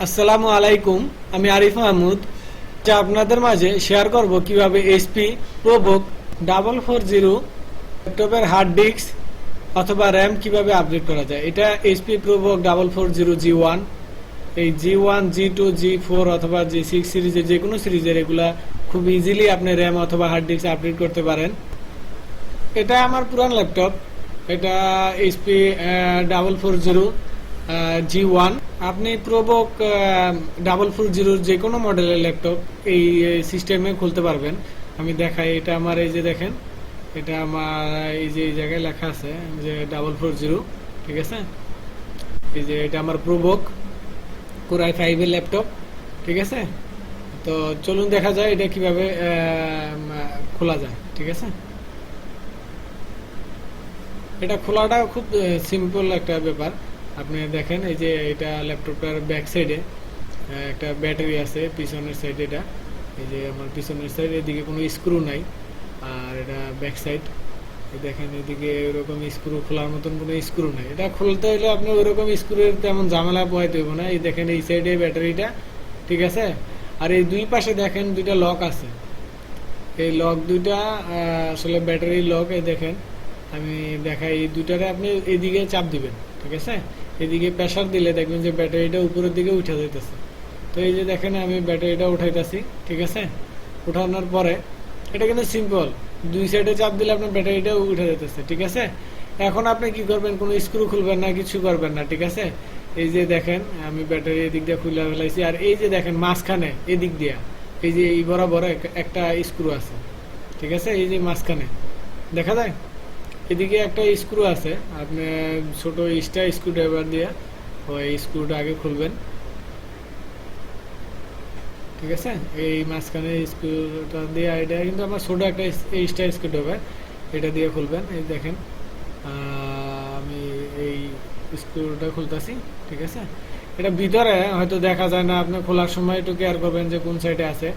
আসসালামু আলাইকুম, আমি আরিফ মাহমুদ। যা আপনাদের মাঝে শেয়ার করব কিভাবে এইচপি প্রোবুক 440 ল্যাপটপের হার্ড ডিস্ক অথবা র্যাম কিভাবে আপডেট করা যায়। এটা এইচপি প্রোবুক 440 G1, এই G1, G2, G4 অথবা G6 সিরিজের যে কোনো সিরিজের এগুলা খুব ইজিলি আপনি র্যাম অথবা হার্ড ডিস্ক আপডেট করতে পারেন। এটা আমার পুরান ল্যাপটপ, এটা এইচপি 440 G1। আপনি প্রোবুক 440 যে কোনো মডেলের ল্যাপটপ এই সিস্টেমে খুলতে পারবেন। আমি দেখাই, এটা আমার এই যে দেখেন, এটা আমার এই যে এই জায়গায় লেখা আছে যে 440, ঠিক আছে। এই যে এটা আমার প্রোবুক Core i5 এর ল্যাপটপ, ঠিক আছে। তো চলুন দেখা যায় এটা কিভাবে খোলা যায়, ঠিক আছে। এটা খোলাটা খুব সিম্পল একটা ব্যাপার। আপনি দেখেন এই যে এটা ল্যাপটপটার ব্যাক সাইডে একটা ব্যাটারি আছে, পিছনের সাইডে এটা এই যে আমার পিছনের সাইড, এদিকে কোনো স্ক্রু নাই। আর এটা ব্যাক সাইড, দেখেন এদিকে ওরকম স্ক্রু খোলার মতন কোনো স্ক্রু নাই। এটা খুলতে হলে আপনি ওরকম স্ক্রুর তেমন ঝামেলা পোহাইতে হইব না। এই দেখেন এই সাইডে ব্যাটারিটা, ঠিক আছে। আর এই দুই পাশে দেখেন দুইটা লক আছে, এই লক দুইটা আসলে ব্যাটারি লক। এই দেখেন আমি দেখাই, এই দুইটারে আপনি এদিকে চাপ দিবেন, ঠিক আছে। এদিকে প্রেসার দিলে দেখবেন যে ব্যাটারিটা উপরের দিকে উঠে যাইতেছে। তো এই যে দেখেন আমি ব্যাটারিটা উঠাইতেছি, ঠিক আছে। উঠানোর পরে এটা কিন্তু সিম্পল, দুই সাইডে চাপ দিলে আপনার ব্যাটারিটা উঠে যেতেছে, ঠিক আছে। এখন আপনি কি করবেন, কোনো স্ক্রু খুলবেন না, কিছু করবেন না, ঠিক আছে। এই যে দেখেন আমি ব্যাটারি এদিক দিয়ে খুলে ফেলাইছি। আর এই যে দেখেন মাঝখানে এদিক দিয়া এই যে এই বরাবর একটা স্ক্রু আছে, ঠিক আছে। এই যে মাঝখানে দেখা যায় এদিকে একটা স্ক্রু আছে। আপনি ছোট স্টার স্ক্রু ড্রাইভার দিয়ে ওই স্ক্রুটা আগে খুলবেন, ঠিক আছে। এই মাঝখানে স্ক্রুটা দিয়ে, এটা কিন্তু আমার ছোট একটা স্টার স্ক্রু ড্রাইভার, এটা দিয়ে খুলবেন। এই দেখেন আমি এই স্ক্রুটা খুলতেছি, ঠিক আছে। এটা ভিতরে হয়তো দেখা যায় না, আপনি খোলার সময় একটু কেয়ার করবেন যে কোন সাইডে আছে,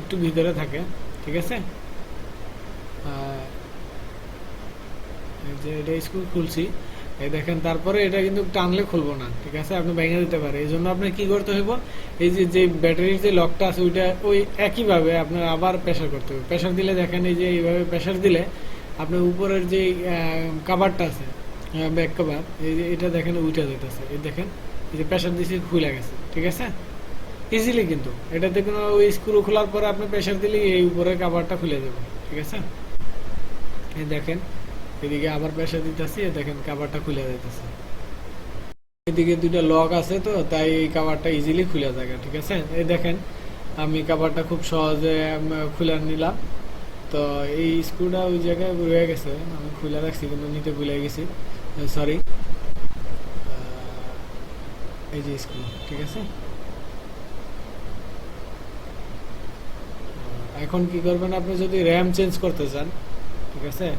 একটু ভিতরে থাকে, ঠিক আছে। যে এটা স্ক্রু খুলছি, এই দেখেন। তারপরে এটা কিন্তু টানলে খুলবো না, ঠিক আছে, আপনি ভেঙে দিতে পারে। এই জন্য আপনার কি করতে হইব, এই যে ব্যাটারির যে লকটা আছে ওইটা ওই একইভাবে আপনার আবার প্রেসার করতে হবে। প্রেসার দিলে দেখেন এই যে এইভাবে প্রেসার দিলে আপনার উপরের যে কাভারটা আছে, ব্যাক কাভার, এই যে এটা দেখেন উঠে যেতেছে। এই দেখেন এই যে প্রেসার দিয়েছি, খুলে গেছে, ঠিক আছে। ইজিলি কিন্তু এটাতে কোনো ওই স্ক্রু খোলার পরে আপনি প্রেসার দিলে এই উপরের কাভারটা খুলে যাবে, ঠিক আছে। এই দেখেন এদিকে আবার প্রেসার দিতেছি, দেখেন কাভারটা খুলে যাইতেছে। এদিকে দুইটা লক আছে, তো তাই এই কাভারটা ইজিলি খুলে যায়, ঠিক আছে। এই দেখেন আমি কাভারটা খুব সহজে খুলে নিলাম। তো এই স্ক্রুটা ওই জায়গায় রয়ে গেছে, আমি খুলে রাখছি কিন্তু নিতে ভুলে গেছি, সরি। এই যে স্ক্রু, ঠিক আছে। এখন কি করবেন, আপনি যদি র্যাম চেঞ্জ করতে চান, ঠিক আছে,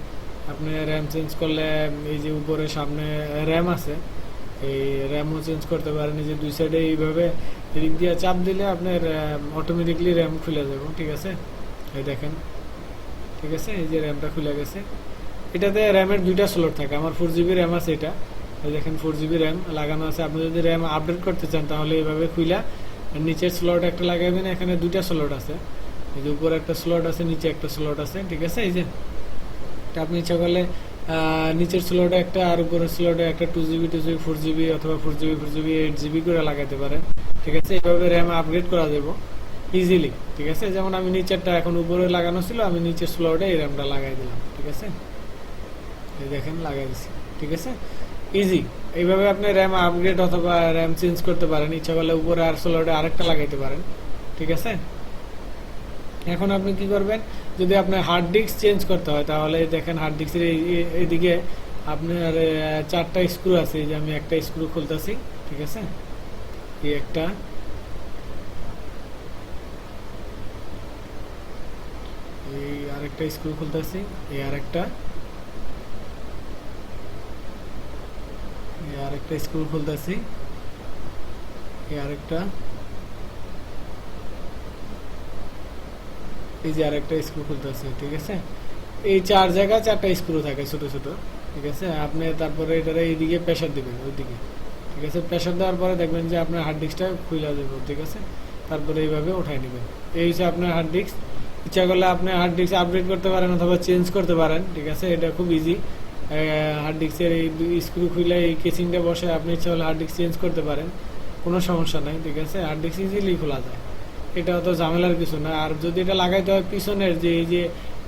আপনি র্যাম চেঞ্জ করলে এই যে উপরে সামনে র্যাম আছে, এই র্যামও চেঞ্জ করতে পারেন। এই যে দুই সাইডে এইভাবে এদিক দিয়ে চাপ দিলে আপনার অটোমেটিকলি র্যাম খুলে যাবে, ঠিক আছে। এই দেখেন, ঠিক আছে, এই যে র্যামটা খুলে গেছে। এটাতে র্যামের দুইটা স্লট থাকে, আমার 4GB র্যাম আছে। এটা এই দেখেন 4GB র্যাম লাগানো আছে। আপনি যদি র্যাম আপডেট করতে চান তাহলে এইভাবে খুলে নিচের স্লট একটা লাগাবেন। এখানে দুইটা স্লট আছে, এই যে উপরে একটা স্লট আছে, নিচে একটা স্লট আছে, ঠিক আছে। এই যে আপনি ইচ্ছা করলে নিচের স্লটে একটা আর উপরের স্লটে একটা 2GB 2GB 4GB অথবা 4GB 4GB 8GB করে লাগাতে পারেন, ঠিক আছে। এইভাবে র্যাম আপগ্রেড করা যাবে ইজিলি, ঠিক আছে। যেমন আমি নিচেরটা এখন উপরে লাগানো ছিল, আমি নিচের স্লটে এই র্যামটা লাগাই দিলাম, ঠিক আছে। এই দেখেন লাগাই দিচ্ছি, ঠিক আছে। ইজি এইভাবে আপনি র্যাম আপগ্রেড অথবা র্যাম চেঞ্জ করতে পারেন। ইচ্ছা করলে উপরে আর স্লটে আরেকটা লাগাইতে পারেন, ঠিক আছে। এখন আপনি কি করবেন, যদি আপনার হার্ড ডিস্ক চেঞ্জ করতে হয় তাহলে দেখেন হার্ড ডিস্কের এইদিকে আপনার চারটা স্ক্রু আছে। এই যে আমি একটা স্ক্রু খুলতেছি, ঠিক আছে। এই একটা, এই আরেকটা স্ক্রু খুলতেছি, এই আরেকটা, এই আরেকটা স্ক্রু খুলতেছি, এই আরেকটা, এই যে আরেকটা স্ক্রু খুলতেছে, ঠিক আছে। এই চার জায়গায় চারটা স্ক্রু থাকে ছোট ছোট, ঠিক আছে। আপনি তারপরে এটারে এইদিকে প্রেসার দিবেন, ওইদিকে, ঠিক ঠিক আছে। প্রেশার দেওয়ার পরে দেখবেন যে আপনার হার্ড ডিস্কটা খুলে যাবে, ঠিক আছে। তারপরে এইভাবে উঠাই নেবেন। এই হচ্ছে আপনার হার্ড ডিস্ক। ইচ্ছা করলে আপনি হার্ড ডিস্ক আপডেট করতে পারেন অথবা চেঞ্জ করতে পারেন, ঠিক আছে। এটা খুব ইজি। হার্ড ডিস্কের এই স্ক্রু খুলে এই কেসিংটা বসে আপনি ইচ্ছা হলে হার্ড ডিস্ক চেঞ্জ করতে পারেন, কোনো সমস্যা নাই, ঠিক আছে। হার্ড ডিস্ক ইজিলি খোলা যায়, এটা অত ঝামেলার কিছু না। আর যদি এটা লাগাইতে হয় পিছনের যে এই যে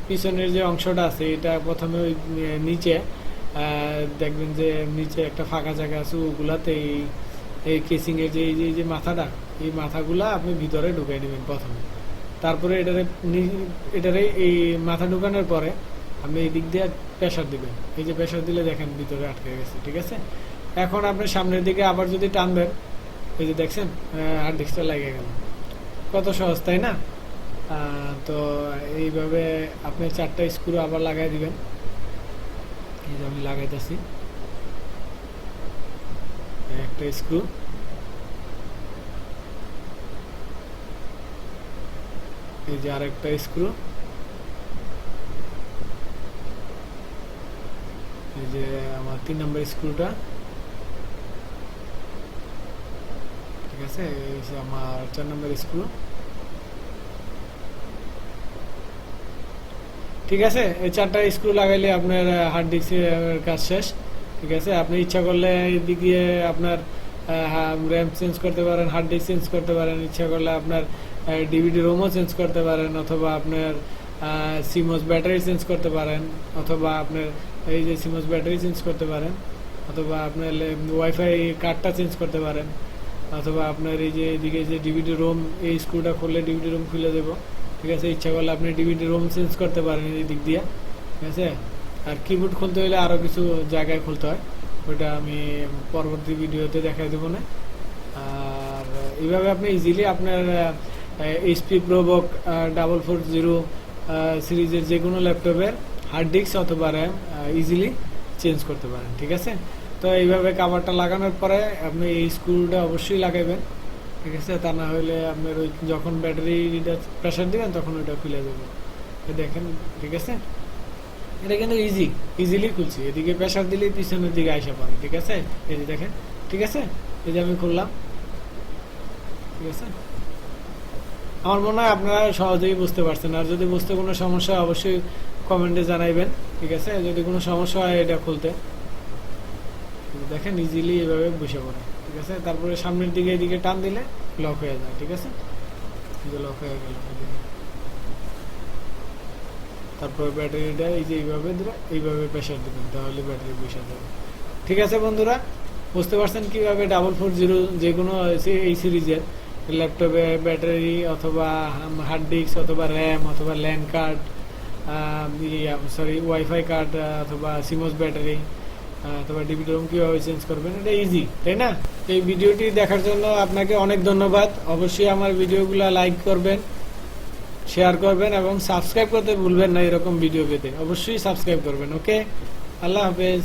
পিছনের যে অংশটা আছে, এটা প্রথমে ওই নিচে দেখবেন যে নিচে একটা ফাঁকা জায়গা আছে, ওগুলাতে এই কেসিংয়ের যে এই যে মাথাটা, এই মাথাগুলা আপনি ভিতরে ঢুকাই নেবেন প্রথমে। তারপরে এটারে এই মাথা ঢুকানোর পরে আপনি এই দিক দিয়ে প্রেশার দিবেন। এই যে প্রেশার দিলে দেখেন ভিতরে আটকে গেছে, ঠিক আছে। এখন আপনি সামনের দিকে আবার যদি টানবেন, এই যে দেখছেন হার্ড ডিস্কটা লেগে গেল। কত সহজ, তাই না? তো এইভাবে আপনি 4টা স্ক্রু আবার লাগাই দিবেন। এই যে আমি লাগাইতেছি একটা স্ক্রু, এই যে আরেকটা স্ক্রু, এই যে আমার 3 নম্বর স্ক্রুটা, ঠিক আছে। এই যে আমার 4 নম্বর স্ক্রু, ঠিক আছে। এই 4টা স্ক্রু লাগাইলে আপনার হার্ড ডিস্কের কাজ শেষ, ঠিক আছে। আপনি ইচ্ছা করলে এদিক দিয়ে আপনার র্যাম চেঞ্জ করতে পারেন, হার্ড ডিস্ক চেঞ্জ করতে পারেন, ইচ্ছা করলে আপনার ডিভিডি রোমও চেঞ্জ করতে পারেন, অথবা আপনার সিমোস ব্যাটারি চেঞ্জ করতে পারেন, অথবা আপনার এই যে সিমোস ব্যাটারি চেঞ্জ করতে পারেন, অথবা আপনার ওয়াইফাই কার্ডটা চেঞ্জ করতে পারেন, অথবা আপনার এই যে এদিকে যে ডিভিডি রোম, এই স্ক্রুটা খুললে ডিভিডি রোম খুলে দেবো, ঠিক আছে। ইচ্ছা করলে আপনি ডিভিডি রোম চেঞ্জ করতে পারেন এই দিক দিয়ে, ঠিক আছে। আর কিবোর্ড খুলতে হলে আরও কিছু জায়গায় খুলতে হয়, ওইটা আমি পরবর্তী ভিডিওতে দেখাই দেবো না। আর এইভাবে আপনি ইজিলি আপনার এইচপি প্রোবুক 440 সিরিজের যে কোনো ল্যাপটপের হার্ড ডিস্ক অথবা র্যাম ইজিলি চেঞ্জ করতে পারেন, ঠিক আছে। তো এইভাবে কাভারটা লাগানোর পরে আপনি এই স্ক্রুটা অবশ্যই লাগাবেন, ঠিক আছে। তা না হলে আপনার ওই যখন ব্যাটারিটা প্রেশার দিবেন তখন ওইটা খুলে যাবে, দেখেন, ঠিক আছে। এটা কিন্তু ইজিলি খুলছি। এদিকে প্রেশার দিলেই পিছনের দিকে আইসা পড়ে, ঠিক আছে। এই যে দেখেন, ঠিক আছে। এই যে আমি খুললাম, ঠিক আছে। আমার মনে হয় আপনারা সহজেই বুঝতে পারছেন। আর যদি বুঝতে কোনো সমস্যা হয় অবশ্যই কমেন্টে জানাইবেন, ঠিক আছে। যদি কোনো সমস্যা হয় এটা খুলতে, দেখেন ইজিলি এভাবে বসে পড়ে, ঠিক আছে। তারপরে সামনের দিকে এদিকে টান দিলে লক হয়ে যায়, ঠিক আছে। লক হয়ে গেল। তারপর ব্যাটারিটা এই যে এইভাবে প্রেশার দেবেন, তাহলে ব্যাটারি বসে যাবে, ঠিক আছে। বন্ধুরা বুঝতে পারছেন কিভাবে 440 যে কোনো এই সিরিজের ল্যাপটপে ব্যাটারি অথবা হার্ড ডিস্ক অথবা র্যাম অথবা ল্যান কার্ড, ওয়াইফাই কার্ড অথবা সিমোস ব্যাটারি অথবা ডিভিডি রোম কীভাবে চেঞ্জ করবেন, এটা ইজি, তাই না? এই ভিডিওটি দেখার জন্য আপনাকে অনেক ধন্যবাদ। অবশ্যই আমার ভিডিওগুলো লাইক করবেন, শেয়ার করবেন এবং সাবস্ক্রাইব করতে ভুলবেন না। এরকম ভিডিও পেতে অবশ্যই সাবস্ক্রাইব করবেন। ওকে, আল্লাহ হাফেজ।